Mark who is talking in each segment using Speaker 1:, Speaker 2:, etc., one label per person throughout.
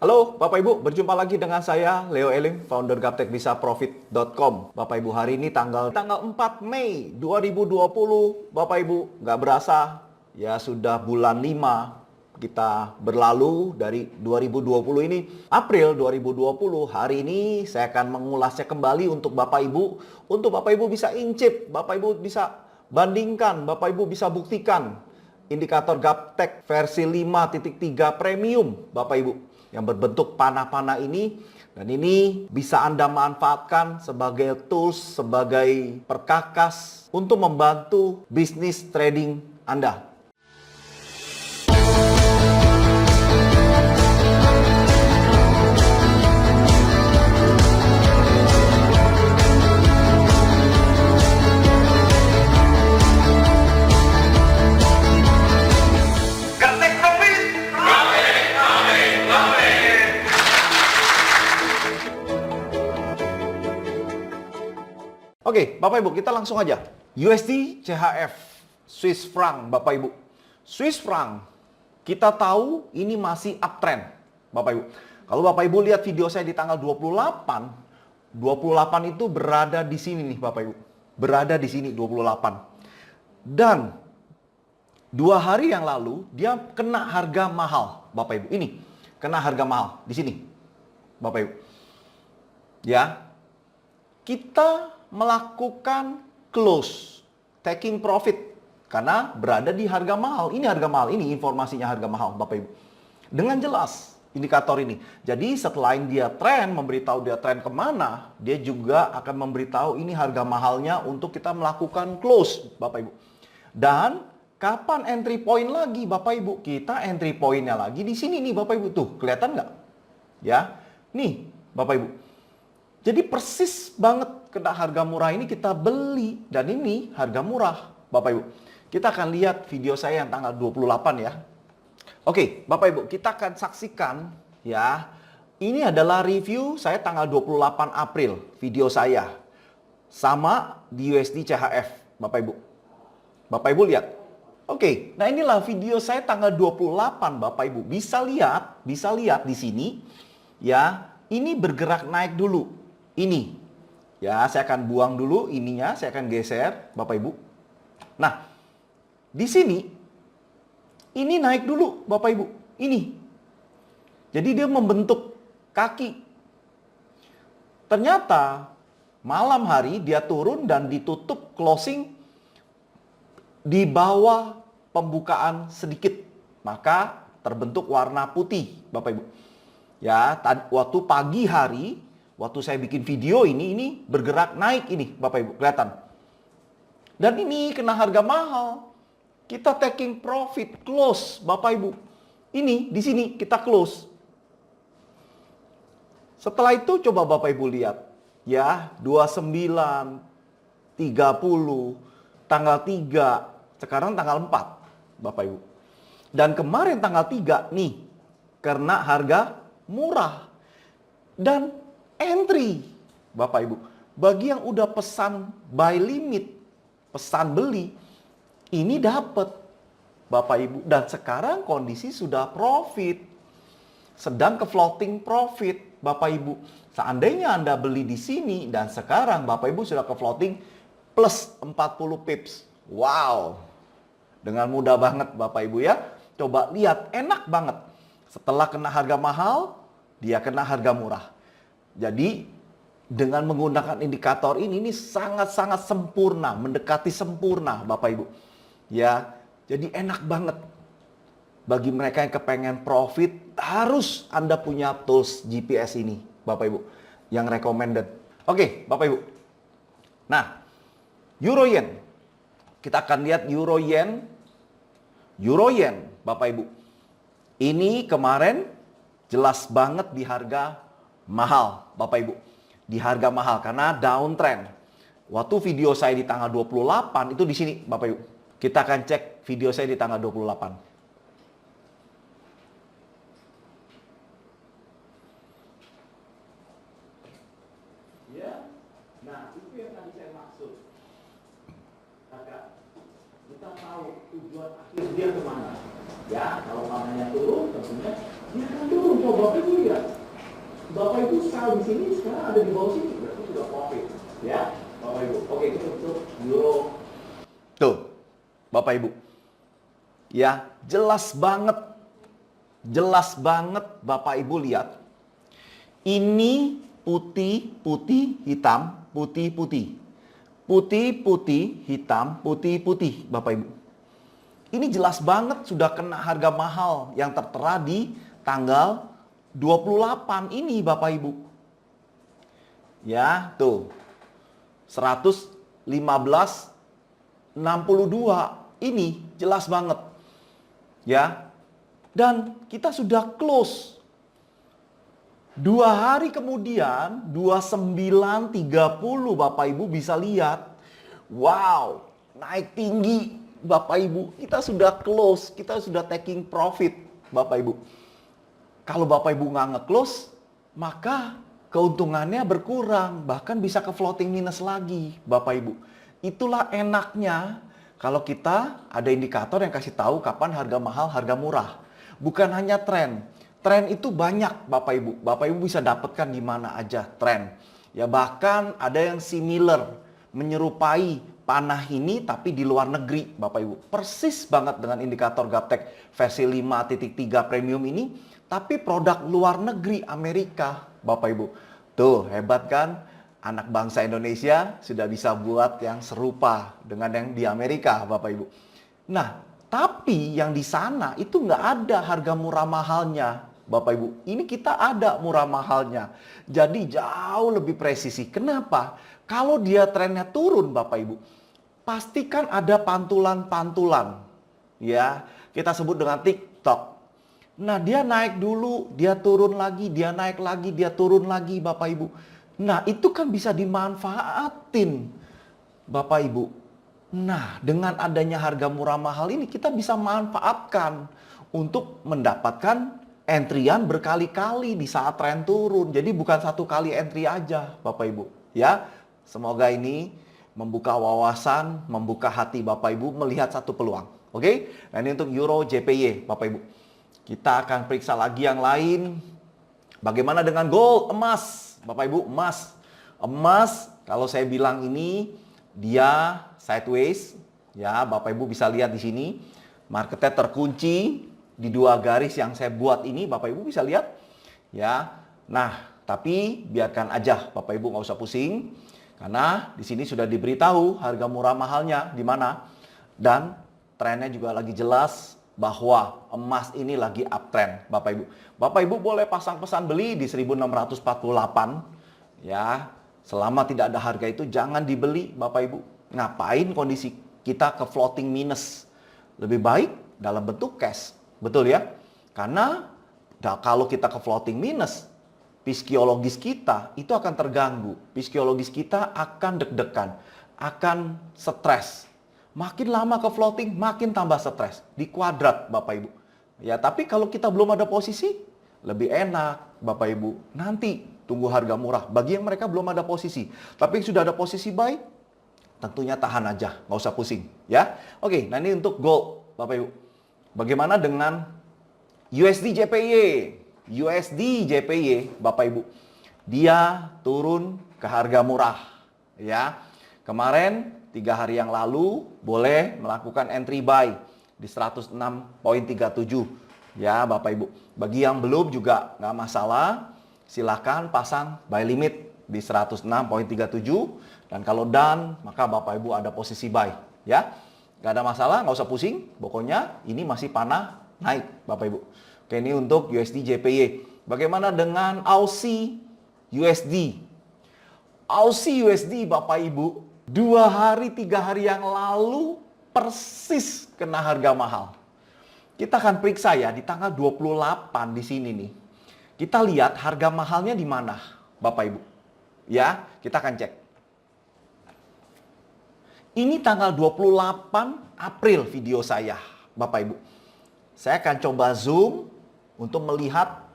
Speaker 1: Halo Bapak Ibu, berjumpa lagi dengan saya Leo Elim, founder gaptekbisaprofit.com. Bapak Ibu, hari ini tanggal 4 Mei 2020. Bapak Ibu, nggak berasa ya sudah bulan 5 kita berlalu dari 2020 ini. April 2020, hari ini saya akan mengulasnya kembali untuk Bapak Ibu. Untuk Bapak Ibu bisa incip, Bapak Ibu bisa bandingkan, Bapak Ibu bisa buktikan indikator Gaptek versi 5.3 premium Bapak Ibu yang berbentuk panah-panah ini, dan ini bisa Anda manfaatkan sebagai tools, sebagai perkakas untuk membantu bisnis trading Anda. Oke, Bapak Ibu, kita langsung aja. USD CHF, Swiss franc, Bapak Ibu. Swiss franc, kita tahu ini masih uptrend, Bapak Ibu. Kalau Bapak Ibu lihat video saya di tanggal 28 itu berada di sini nih, Bapak Ibu. Berada di sini 28. Dan 2 hari yang lalu dia kena harga mahal, Bapak Ibu. Ini kena harga mahal di sini, Bapak Ibu. Ya. Kita melakukan close, taking profit, karena berada di harga mahal. Ini harga mahal, ini informasinya harga mahal, Bapak Ibu. Dengan jelas indikator ini. Jadi setelah dia tren, memberitahu dia tren kemana, dia juga akan memberitahu ini harga mahalnya untuk kita melakukan close, Bapak Ibu. Dan kapan entry point lagi, Bapak Ibu? Kita entry pointnya lagi di sini nih, Bapak Ibu. Tuh, kelihatan nggak? Ya, nih, Bapak Ibu. Jadi persis banget kena harga murah ini kita beli. Dan ini harga murah, Bapak Ibu. Kita akan lihat video saya yang tanggal 28 ya. Oke, Bapak Ibu, kita akan saksikan ya. Ini adalah review saya tanggal 28 April, video saya. Sama di USD CHF, Bapak Ibu. Bapak Ibu lihat. Oke, nah inilah video saya tanggal 28, Bapak Ibu. Bisa lihat di sini ya. Ini bergerak naik dulu. Ini ya, saya akan buang dulu ininya, saya akan geser, Bapak Ibu. Nah, di sini ini naik dulu, Bapak Ibu. Ini. Jadi dia membentuk kaki. Ternyata malam hari dia turun dan ditutup closing di bawah pembukaan sedikit. Maka terbentuk warna putih, Bapak Ibu. Ya, waktu pagi hari, waktu saya bikin video ini bergerak naik ini, Bapak Ibu, kelihatan. Dan ini kena harga mahal. Kita taking profit, close, Bapak Ibu. Ini, di sini kita close. Setelah itu coba Bapak Ibu lihat. Ya, 29, 30, tanggal 3, sekarang tanggal 4, Bapak Ibu. Dan kemarin tanggal 3, nih, kena harga murah. Dan entry, Bapak Ibu. Bagi yang udah pesan buy limit, pesan beli, ini dapat, Bapak Ibu. Dan sekarang kondisi sudah profit. Sedang ke floating profit, Bapak Ibu. Seandainya Anda beli di sini dan sekarang Bapak Ibu sudah ke floating plus 40 pips. Wow. Dengan mudah banget, Bapak Ibu ya. Coba lihat, enak banget. Setelah kena harga mahal, dia kena harga murah. Jadi dengan menggunakan indikator ini sangat-sangat sempurna, mendekati sempurna, Bapak Ibu. Ya, jadi enak banget. Bagi mereka yang kepengen profit, harus Anda punya tools GPS ini, Bapak Ibu, yang recommended. Oke, Bapak Ibu. Nah, Euro Yen. Kita akan lihat Euro Yen. Euro Yen, Bapak Ibu. Ini kemarin jelas banget di harga mahal, Bapak Ibu. Di harga mahal karena downtrend. Waktu video saya di tanggal 28 itu di sini, Bapak Ibu. Kita akan cek video saya di tanggal 28. Ya. Nah, itu yang tadi saya maksud. Kakak, kita tahu tujuan akhir dia kemana. Ya, kalau namanya turun, tentunya dia akan turun. Coba Bapak Ibu lihat. sell di sini sekarang ada di bawah sini, berarti sudah profit. Ya, Bapak Ibu. Oke, itu untuk euro. Tuh, Bapak Ibu. Ya, jelas banget. Jelas banget Bapak Ibu lihat. Ini putih, putih, hitam, putih, putih. Putih, putih, hitam, putih, putih, Bapak Ibu. Ini jelas banget sudah kena harga mahal yang tertera di tanggal 28 ini, Bapak Ibu. Ya, tuh. 115,62 ini jelas banget. Ya. Dan kita sudah close. 2 hari kemudian, 29.30 Bapak Ibu bisa lihat. Wow, naik tinggi Bapak Ibu. Kita sudah close, kita sudah taking profit Bapak Ibu. Kalau Bapak Ibu nggak nge-close, maka keuntungannya berkurang. Bahkan bisa ke floating minus lagi Bapak Ibu. Itulah enaknya kalau kita ada indikator yang kasih tahu kapan harga mahal, harga murah. Bukan hanya tren. Tren itu banyak Bapak Ibu. Bapak Ibu bisa dapatkan di mana aja tren. Ya bahkan ada yang similar, menyerupai panah ini tapi di luar negeri Bapak Ibu. Persis banget dengan indikator Gaptek versi 5.3 premium ini, tapi produk luar negeri Amerika Bapak Ibu. Tuh hebat kan? Anak bangsa Indonesia sudah bisa buat yang serupa dengan yang di Amerika Bapak Ibu. Nah, tapi yang di sana itu nggak ada harga murah mahalnya, Bapak Ibu. Ini kita ada murah mahalnya. Jadi jauh lebih presisi. Kenapa? Kalau dia trennya turun, Bapak Ibu, pastikan ada pantulan-pantulan. Ya, kita sebut dengan TikTok. Nah, dia naik dulu, dia turun lagi, dia naik lagi, dia turun lagi, Bapak Ibu. Nah, itu kan bisa dimanfaatin, Bapak Ibu. Nah, dengan adanya harga murah mahal ini kita bisa manfaatkan untuk mendapatkan entrian berkali-kali di saat tren turun. Jadi bukan satu kali entry aja, Bapak Ibu. Ya, semoga ini membuka wawasan, membuka hati Bapak Ibu melihat satu peluang. Oke? Nah, ini untuk Euro JPY, Bapak Ibu. Kita akan periksa lagi yang lain. Bagaimana dengan gold, emas? Bapak Ibu, emas. Emas, kalau saya bilang ini dia sideways, ya Bapak Ibu bisa lihat di sini marketnya terkunci di 2 garis yang saya buat ini, Bapak Ibu bisa lihat, ya. Nah, tapi biarkan aja, Bapak Ibu nggak usah pusing, karena di sini sudah diberitahu harga murah mahalnya di mana, dan trennya juga lagi jelas bahwa emas ini lagi uptrend, Bapak Ibu. Bapak Ibu boleh pasang pesan beli di 1648, ya. Selama tidak ada harga itu jangan dibeli Bapak Ibu. Ngapain kondisi kita ke floating minus? Lebih baik dalam bentuk cash. Betul ya? Karena kalau kita ke floating minus, psikologis kita itu akan terganggu. Psikologis kita akan deg-degan, akan stres. Makin lama ke floating, makin tambah stres. Di kuadrat Bapak Ibu. Ya, tapi kalau kita belum ada posisi, lebih enak Bapak Ibu. Nanti tunggu harga murah. Bagi yang mereka belum ada posisi. Tapi yang sudah ada posisi buy, tentunya tahan aja. Nggak usah pusing. Ya. Oke, nah ini untuk gold Bapak Ibu. Bagaimana dengan USD JPY? USD JPY Bapak Ibu. Dia turun ke harga murah. Ya. Kemarin 3 hari yang lalu boleh melakukan entry buy di 106.37. Ya Bapak Ibu. Bagi yang belum juga nggak masalah. Silakan pasang buy limit di 106.37, dan kalau done maka Bapak Ibu ada posisi buy, ya. Gak ada masalah, nggak usah pusing. Pokoknya ini masih panah naik Bapak Ibu. Oke, ini untuk USD JPY. Bagaimana dengan Aussie USD? Aussie USD Bapak Ibu, 2 hari 3 hari yang lalu persis kena harga mahal. Kita akan periksa ya di tanggal 28 di sini nih. Kita lihat harga mahalnya di mana, Bapak Ibu. Ya, kita akan cek. Ini tanggal 28 April video saya, Bapak Ibu. Saya akan coba zoom untuk melihat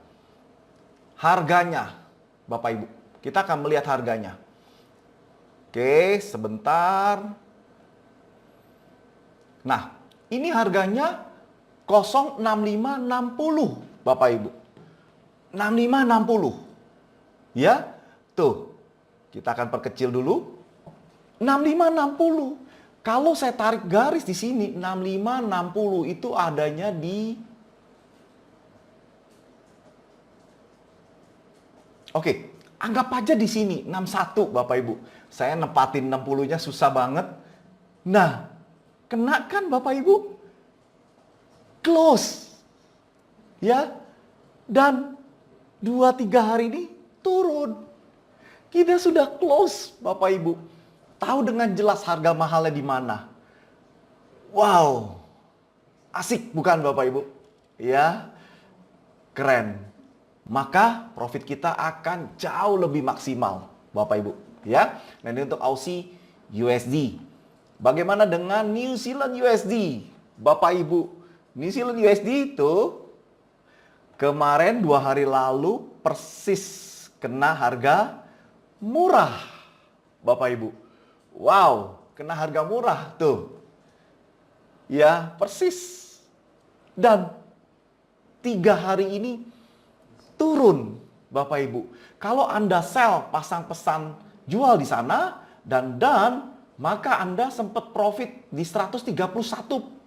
Speaker 1: harganya, Bapak Ibu. Kita akan melihat harganya. Oke, sebentar. Nah, ini harganya 06560, Bapak Ibu. 6560. Ya, tuh. Kita akan perkecil dulu. 6560. Kalau saya tarik garis di sini 6560 itu adanya di Oke, anggap aja di sini 61 Bapak Ibu. Saya nempatin 60-nya susah banget. Nah, kena kan Bapak Ibu? Close. Ya. Dan 2-3 hari ini turun. Kita sudah close Bapak Ibu. Tahu dengan jelas harga mahalnya di mana. Wow. Asik bukan Bapak Ibu? Ya. Keren. Maka profit kita akan jauh lebih maksimal, Bapak Ibu, ya. Nah, ini untuk Aussie USD. Bagaimana dengan New Zealand USD? Bapak Ibu, New Zealand USD itu kemarin 2 hari lalu persis kena harga murah, Bapak Ibu. Wow, kena harga murah tuh. Ya, persis. Dan 3 hari ini turun, Bapak Ibu. Kalau Anda sell, pasang pesan jual di sana, dan maka Anda sempat profit di 131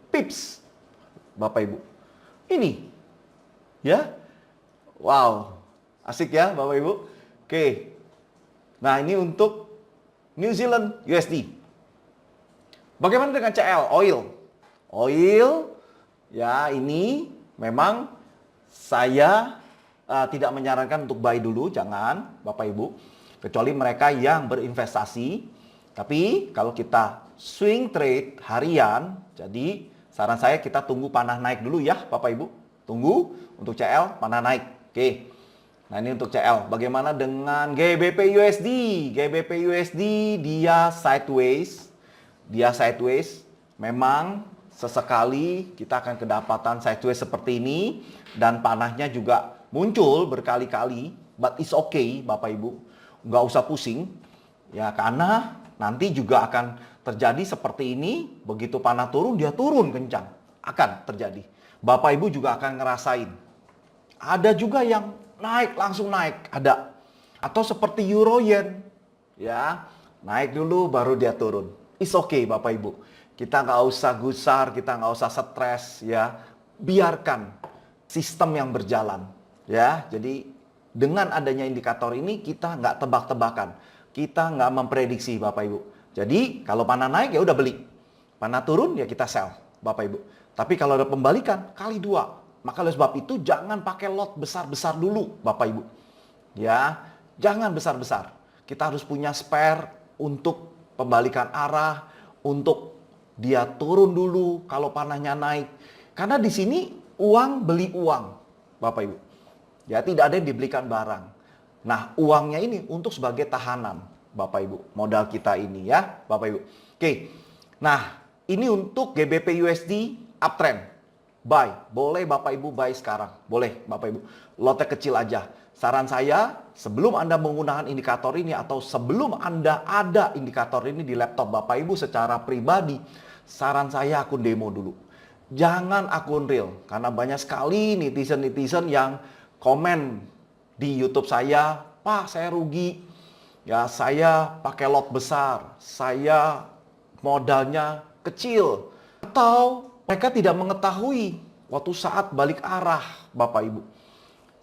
Speaker 1: pips, Bapak Ibu. Ini, ya. Wow, asik ya, Bapak Ibu. Oke. Nah, ini untuk New Zealand USD. Bagaimana dengan CL, oil? Oil, ya ini memang saya tidak menyarankan untuk buy dulu, jangan Bapak Ibu. Kecuali mereka yang berinvestasi. Tapi kalau kita swing trade harian, jadi saran saya kita tunggu panah naik dulu ya Bapak Ibu. Tunggu untuk CL panah naik. Oke. Nah ini untuk CL. Bagaimana dengan GBP USD? GBP USD dia sideways. Dia sideways. Memang sesekali kita akan kedapatan sideways seperti ini. Dan panahnya juga muncul berkali-kali, but it's okay Bapak Ibu, nggak usah pusing, ya karena nanti juga akan terjadi seperti ini, begitu panah turun, dia turun kencang, akan terjadi. Bapak Ibu juga akan ngerasain. Ada juga yang naik, langsung naik, ada. Atau seperti Euro Yen, ya, naik dulu baru dia turun. It's okay Bapak Ibu, kita nggak usah gusar, kita nggak usah stres, ya, biarkan sistem yang berjalan. Ya, jadi dengan adanya indikator ini kita nggak tebak-tebakan, kita nggak memprediksi Bapak Ibu. Jadi kalau panah naik ya udah beli, panah turun ya kita sell Bapak Ibu. Tapi kalau ada pembalikan kali 2, maka oleh sebab itu jangan pakai lot besar-besar dulu Bapak Ibu. Ya, jangan besar-besar. Kita harus punya spare untuk pembalikan arah, untuk dia turun dulu kalau panahnya naik. Karena di sini uang beli uang Bapak Ibu. Ya, tidak ada yang dibelikan barang. Nah, uangnya ini untuk sebagai tahanan, Bapak Ibu. Modal kita ini ya, Bapak Ibu. Oke. Nah, ini untuk GBP USD uptrend. Buy. Boleh Bapak Ibu buy sekarang. Boleh Bapak Ibu. Lotnya kecil aja. Saran saya, sebelum Anda menggunakan indikator ini atau sebelum Anda ada indikator ini di laptop Bapak Ibu secara pribadi, saran saya akun demo dulu. Jangan akun real. Karena banyak sekali netizen-netizen yang komen di YouTube saya, Pak saya rugi, ya saya pakai lot besar, saya modalnya kecil. Atau mereka tidak mengetahui waktu saat balik arah Bapak Ibu.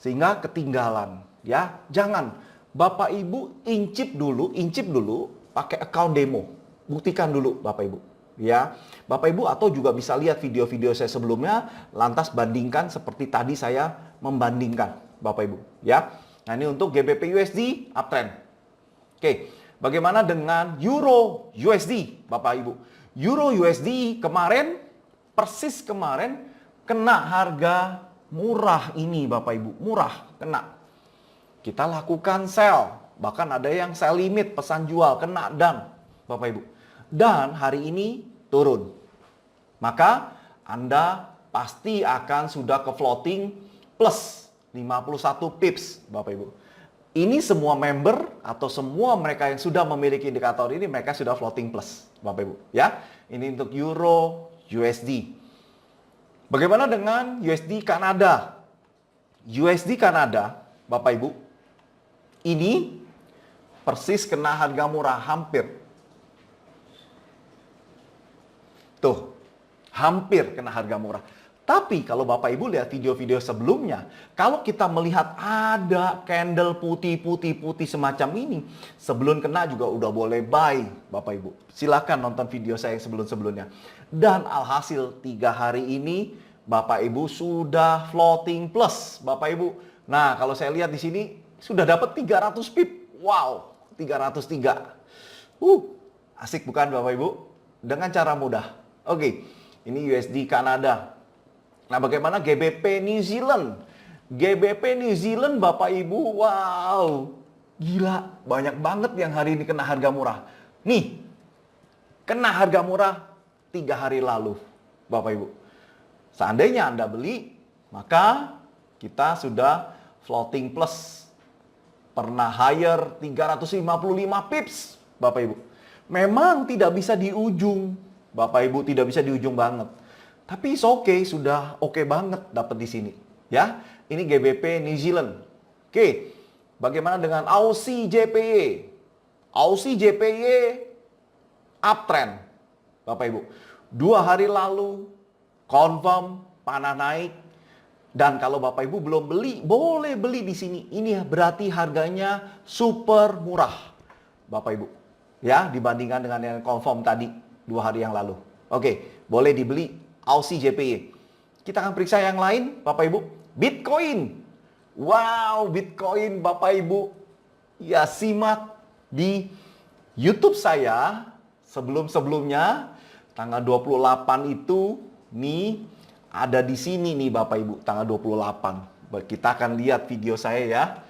Speaker 1: Sehingga ketinggalan, ya. Jangan, Bapak Ibu incip dulu pakai account demo. Buktikan dulu Bapak Ibu. Ya, Bapak Ibu atau juga bisa lihat video-video saya sebelumnya, lantas bandingkan seperti tadi saya membandingkan Bapak Ibu, ya. Nah, ini untuk GBP USD uptrend. Oke, bagaimana dengan Euro USD Bapak Ibu? Euro USD kemarin persis kemarin kena harga murah ini Bapak Ibu, murah kena. Kita lakukan sell, bahkan ada yang sell limit pesan jual kena dan Bapak Ibu. Dan hari ini turun. Maka Anda pasti akan sudah ke floating plus 51 pips Bapak Ibu. Ini semua member atau semua mereka yang sudah memiliki indikator ini mereka sudah floating plus Bapak Ibu, ya. Ini untuk Euro USD. Bagaimana dengan USD Kanada? USD Kanada Bapak Ibu Ini persis kena harga murah, hampir. Tuh, hampir kena harga murah. Tapi kalau Bapak Ibu lihat video-video sebelumnya, kalau kita melihat ada candle putih semacam ini, sebelum kena juga udah boleh buy, Bapak Ibu. Silakan nonton video saya yang sebelum-sebelumnya. Dan alhasil 3 hari ini, Bapak Ibu sudah floating plus, Bapak Ibu. Nah, kalau saya lihat di sini, sudah dapat 300 pip. Wow, 303. Asik bukan Bapak Ibu? Dengan cara mudah. Oke, ini USD Kanada. Nah, bagaimana GBP New Zealand? GBP New Zealand Bapak Ibu, wow, gila, banyak banget yang hari ini kena harga murah. Nih, kena harga murah 3 hari lalu, Bapak Ibu. Seandainya Anda beli, maka kita sudah floating plus. Pernah higher 355 pips, Bapak Ibu. Memang tidak bisa di ujung, Bapak Ibu, tidak bisa di ujung banget. Tapi sudah oke banget dapat di sini. Ya, ini GBP New Zealand. Oke, bagaimana dengan Aussie JPY? Aussie JPY uptrend, Bapak Ibu. 2 hari lalu confirm panah naik. Dan kalau Bapak Ibu belum beli, boleh beli di sini. Ini berarti harganya super murah, Bapak Ibu. Ya, dibandingkan dengan yang confirm tadi 2 hari yang lalu. Oke, boleh dibeli. Aussie JPY. Kita akan periksa yang lain, Bapak Ibu. Bitcoin. Wow, Bitcoin, Bapak Ibu. Ya, simak di YouTube saya sebelum-sebelumnya. Tanggal 28 itu nih ada di sini nih Bapak Ibu, tanggal 28. Kita akan lihat video saya ya.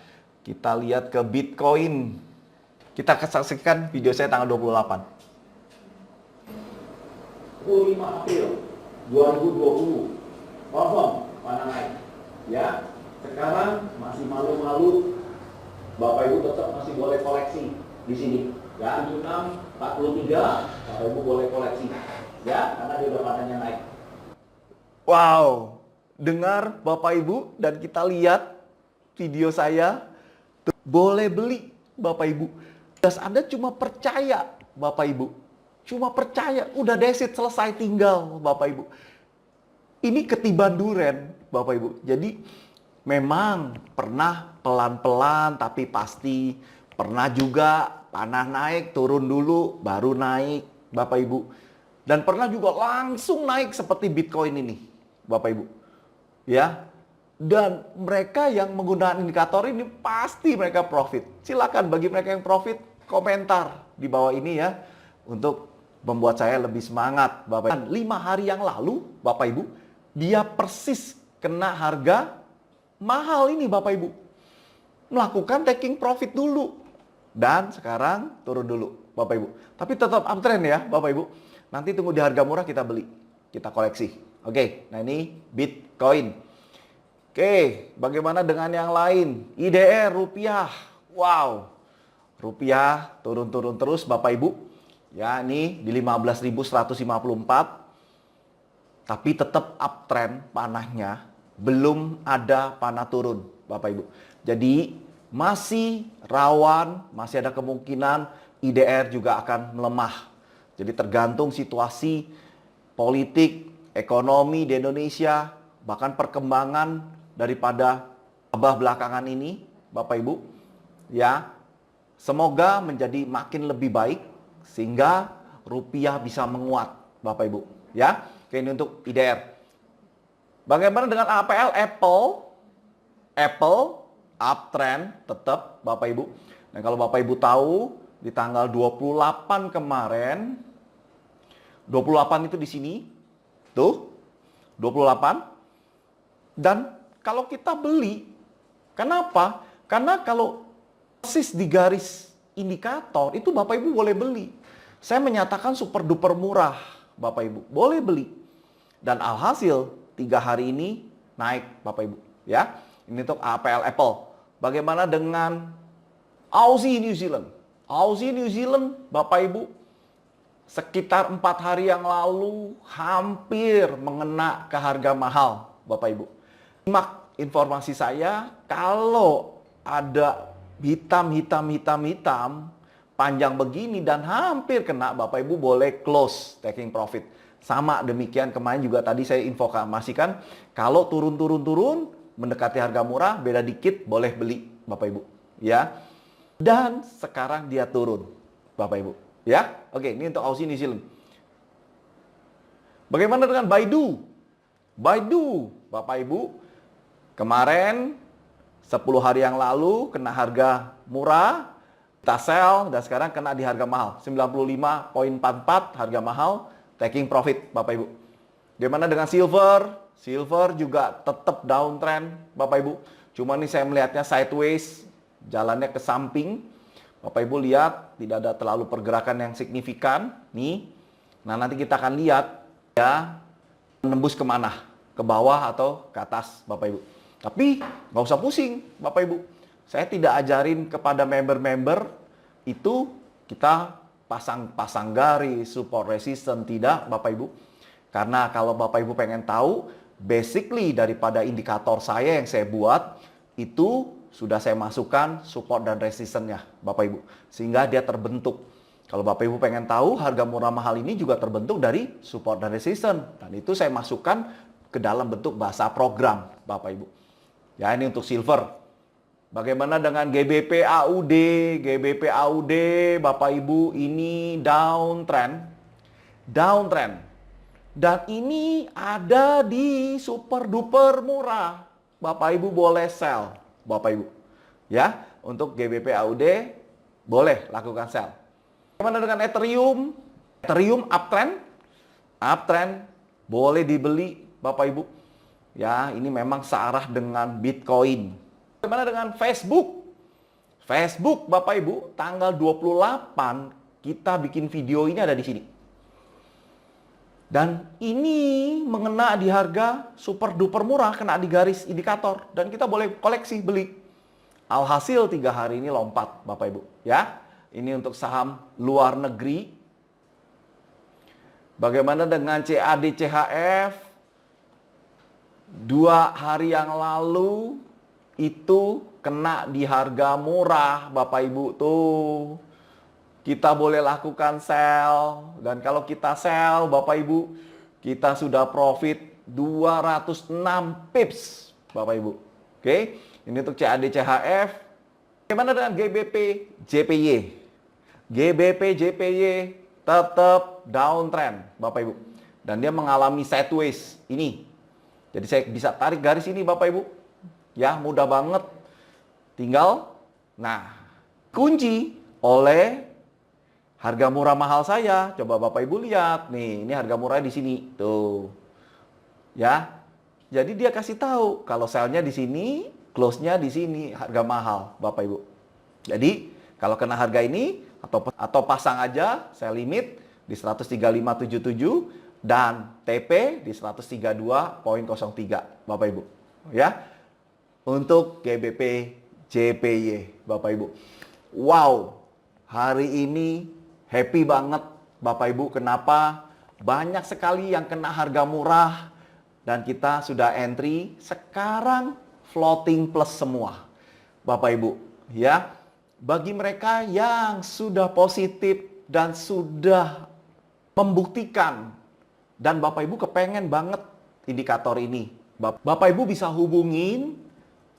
Speaker 1: Kita lihat ke Bitcoin. Kita akan saksikan video saya tanggal 28. 25 April 2020, confirm panah naik. Ya, sekarang masih malu-malu, Bapak Ibu tetap masih boleh koleksi di sini. Ya, 7643, Bapak Ibu boleh koleksi. Ya, karena dia udah panahnya naik. Wow, dengar Bapak Ibu dan kita lihat video saya, boleh beli Bapak Ibu. Dan Anda cuma percaya Bapak Ibu. Cuma percaya, udah desit, selesai, tinggal Bapak Ibu. Ini ketiban duren Bapak Ibu. Jadi memang pernah pelan-pelan tapi pasti. Pernah juga panah naik, turun dulu, baru naik Bapak Ibu. Dan pernah juga langsung naik seperti Bitcoin ini Bapak Ibu. Ya. Dan mereka yang menggunakan indikator ini pasti mereka profit. Silakan bagi mereka yang profit, komentar di bawah ini ya. Untuk membuat saya lebih semangat, Bapak Ibu. 5 hari yang lalu, Bapak Ibu, dia persis kena harga mahal ini, Bapak Ibu. Melakukan taking profit dulu. Dan sekarang turun dulu, Bapak Ibu. Tapi tetap uptrend ya, Bapak Ibu. Nanti tunggu di harga murah kita beli. Kita koleksi. Oke, nah ini Bitcoin. Oke, bagaimana dengan yang lain? IDR, rupiah. Wow. Rupiah turun-turun terus, Bapak Ibu. Ya, ini di 15.154. Tapi tetap uptrend panahnya. Belum ada panah turun, Bapak Ibu. Jadi masih rawan, masih ada kemungkinan IDR juga akan melemah. Jadi tergantung situasi politik, ekonomi di Indonesia, bahkan perkembangan daripada wabah belakangan ini, Bapak Ibu. Ya, semoga menjadi makin lebih baik. Sehingga rupiah bisa menguat, Bapak Ibu. Ya, ini untuk IDR. Bagaimana dengan APL? Apple uptrend tetap, Bapak Ibu. Dan kalau Bapak Ibu tahu, di tanggal 28 kemarin, 28 itu di sini, tuh, 28. Dan kalau kita beli, kenapa? Karena kalau persis di garis indikator, itu Bapak Ibu boleh beli. Saya menyatakan super duper murah, Bapak Ibu. Boleh beli. Dan alhasil 3 hari ini naik, Bapak Ibu. Ya, ini untuk APL Apple. Bagaimana dengan Aussie New Zealand? Aussie New Zealand, Bapak Ibu, sekitar 4 hari yang lalu hampir mengena ke harga mahal, Bapak Ibu. Simak informasi saya, kalau ada hitam, hitam, hitam, hitam, panjang begini dan hampir kena, Bapak Ibu boleh close taking profit. Sama demikian kemarin juga tadi saya informasikan, kalau turun, mendekati harga murah, beda dikit boleh beli, Bapak Ibu. Ya. Dan sekarang dia turun, Bapak Ibu. Ya. Oke, ini untuk Aussie New Zealand. Bagaimana dengan Baidu? Baidu, Bapak Ibu, kemarin 10 hari yang lalu kena harga murah, kita sell dan sekarang kena di harga mahal, 95.44 harga mahal, taking profit, Bapak Ibu. Bagaimana dengan silver? Silver juga tetap downtrend, Bapak Ibu. Cuma ini saya melihatnya sideways, jalannya ke samping. Bapak Ibu lihat tidak ada terlalu pergerakan yang signifikan nih. Nah, nanti kita akan lihat ya menembus kemana, ke bawah atau ke atas, Bapak Ibu. Tapi nggak usah pusing, Bapak Ibu. Saya tidak ajarin kepada member-member itu kita pasang garis, support resistance, tidak, Bapak Ibu. Karena kalau Bapak Ibu pengen tahu, basically daripada indikator saya yang saya buat, itu sudah saya masukkan support dan resistance-nya, Bapak Ibu. Sehingga dia terbentuk. Kalau Bapak Ibu pengen tahu, harga murah mahal ini juga terbentuk dari support dan resistance. Dan itu saya masukkan ke dalam bentuk bahasa program, Bapak Ibu. Ya, ini untuk silver. Bagaimana dengan GBP AUD? GBP AUD, Bapak Ibu, ini downtrend. Downtrend. Dan ini ada di super duper murah. Bapak Ibu boleh sell, Bapak Ibu. Ya, untuk GBP AUD boleh lakukan sell. Bagaimana dengan Ethereum? Ethereum uptrend. Uptrend boleh dibeli, Bapak Ibu. Ya, ini memang searah dengan Bitcoin. Bagaimana dengan Facebook? Facebook, Bapak Ibu, tanggal 28 kita bikin video ini ada di sini. Dan ini mengena di harga super duper murah, kena di garis indikator. Dan kita boleh koleksi, beli. Alhasil 3 hari ini lompat, Bapak Ibu. Ya, ini untuk saham luar negeri. Bagaimana dengan CAD CHF? 2 hari yang lalu itu kena di harga murah, Bapak Ibu tuh. Kita boleh lakukan sell. Dan kalau kita sell, Bapak Ibu, kita sudah profit 206 pips, Bapak Ibu. Oke, ini untuk CAD CHF. Bagaimana dengan GBP JPY? GBP JPY tetap downtrend, Bapak Ibu. Dan dia mengalami sideways ini. Jadi saya bisa tarik garis ini, Bapak Ibu. Ya, mudah banget. Tinggal, nah, kunci oleh harga murah mahal saya. Coba Bapak Ibu lihat. Nih, ini harga murah di sini. Tuh. Ya. Jadi dia kasih tahu kalau sell-nya di sini, close-nya di sini, harga mahal, Bapak Ibu. Jadi, kalau kena harga ini atau pasang aja, saya limit di 13577 dan TP di 132.03, Bapak Ibu. Ya. Untuk GBP JPY, Bapak Ibu. Wow, hari ini happy banget, Bapak Ibu. Kenapa? Banyak sekali yang kena harga murah dan kita sudah entry. Sekarang floating plus semua, Bapak Ibu. Ya, bagi mereka yang sudah positif dan sudah membuktikan dan Bapak Ibu kepengen banget indikator ini, Bapak Ibu bisa hubungin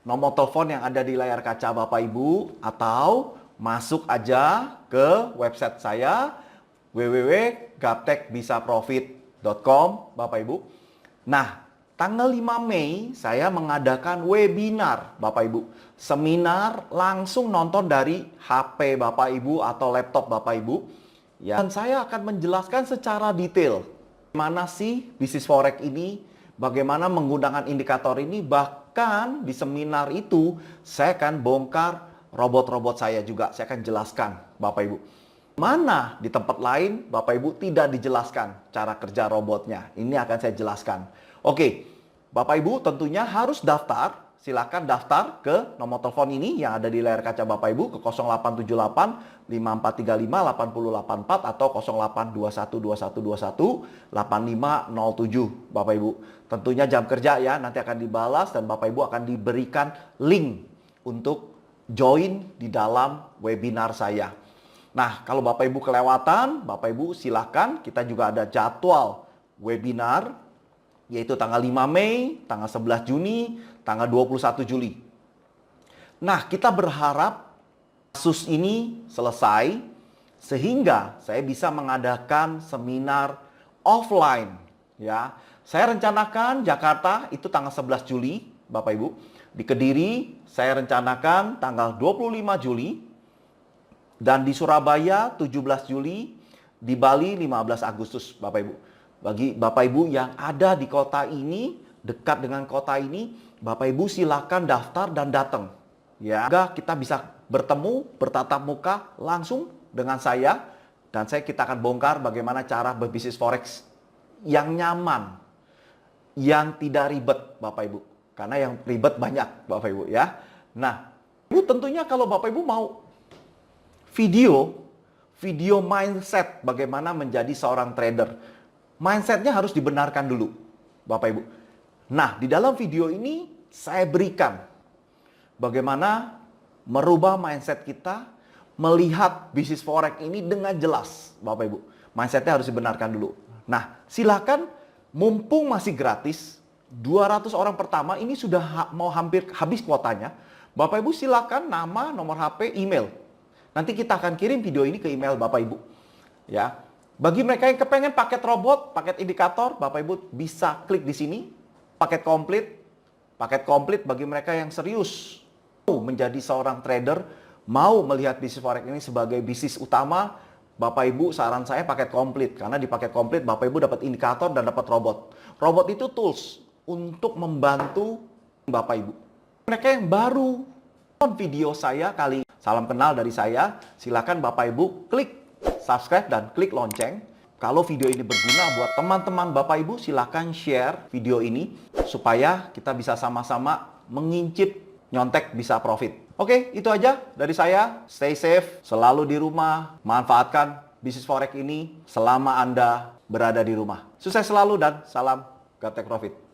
Speaker 1: nomor telepon yang ada di layar kaca Bapak Ibu atau masuk aja ke website saya www.gaptekbisaprofit.com, Bapak Ibu. Nah, tanggal 5 Mei saya mengadakan webinar, Bapak Ibu. Seminar langsung nonton dari HP Bapak Ibu atau laptop Bapak Ibu. Ya, dan saya akan menjelaskan secara detail mana sih bisnis forex ini, bagaimana menggunakan indikator ini. Bahkan di seminar itu saya akan bongkar robot-robot saya juga. Saya akan jelaskan, Bapak Ibu. Mana di tempat lain Bapak Ibu tidak dijelaskan cara kerja robotnya. Ini akan saya jelaskan. Oke, Bapak Ibu tentunya harus daftar. Silakan daftar ke nomor telepon ini yang ada di layar kaca Bapak Ibu ke 0878 5435 8084 atau 0821 2121 8507, Bapak Ibu. Tentunya jam kerja ya, nanti akan dibalas dan Bapak Ibu akan diberikan link untuk join di dalam webinar saya. Nah, kalau Bapak Ibu kelewatan, Bapak Ibu silakan, kita juga ada jadwal webinar, yaitu tanggal 5 Mei, tanggal 11 Juni, tanggal 21 Juli. Nah, kita berharap kasus ini selesai, sehingga saya bisa mengadakan seminar offline. Ya, saya rencanakan Jakarta itu tanggal 11 Juli, Bapak Ibu. Di Kediri, saya rencanakan tanggal 25 Juli. Dan di Surabaya 17 Juli, di Bali 15 Agustus, Bapak Ibu. Bagi Bapak Ibu yang ada di kota ini, dekat dengan kota ini, Bapak Ibu silakan daftar dan datang. Ya, kita bisa bertemu, bertatap muka langsung dengan saya, dan kita akan bongkar bagaimana cara berbisnis forex yang nyaman, yang tidak ribet, Bapak Ibu. Karena yang ribet banyak, Bapak Ibu ya. Nah, Ibu tentunya kalau Bapak Ibu mau video mindset bagaimana menjadi seorang trader, mindsetnya harus dibenarkan dulu, Bapak Ibu. Nah, di dalam video ini saya berikan bagaimana merubah mindset kita, melihat bisnis forex ini dengan jelas, Bapak Ibu. Mindsetnya harus dibenarkan dulu. Nah, silakan, mumpung masih gratis, 200 orang pertama ini sudah mau hampir habis kuotanya. Bapak Ibu silakan nama, nomor HP, email. Nanti kita akan kirim video ini ke email Bapak Ibu. Ya. Bagi mereka yang kepengen paket robot, paket indikator, Bapak Ibu bisa klik di sini, paket komplit. Paket komplit bagi mereka yang serius menjadi seorang trader, mau melihat bisnis forex ini sebagai bisnis utama, Bapak Ibu saran saya paket komplit. Karena di paket komplit Bapak Ibu dapat indikator dan dapat robot. Robot itu tools untuk membantu Bapak Ibu. Mereka yang baru nonton video saya kali ini, salam kenal dari saya, silakan Bapak Ibu klik subscribe dan klik lonceng. Kalau video ini berguna buat teman-teman Bapak Ibu, silakan share video ini supaya kita bisa sama-sama mengincip nyontek bisa profit. Oke, itu aja dari saya. Stay safe, selalu di rumah, manfaatkan bisnis forex ini selama Anda berada di rumah. Sukses selalu dan salam Gaptek Profit.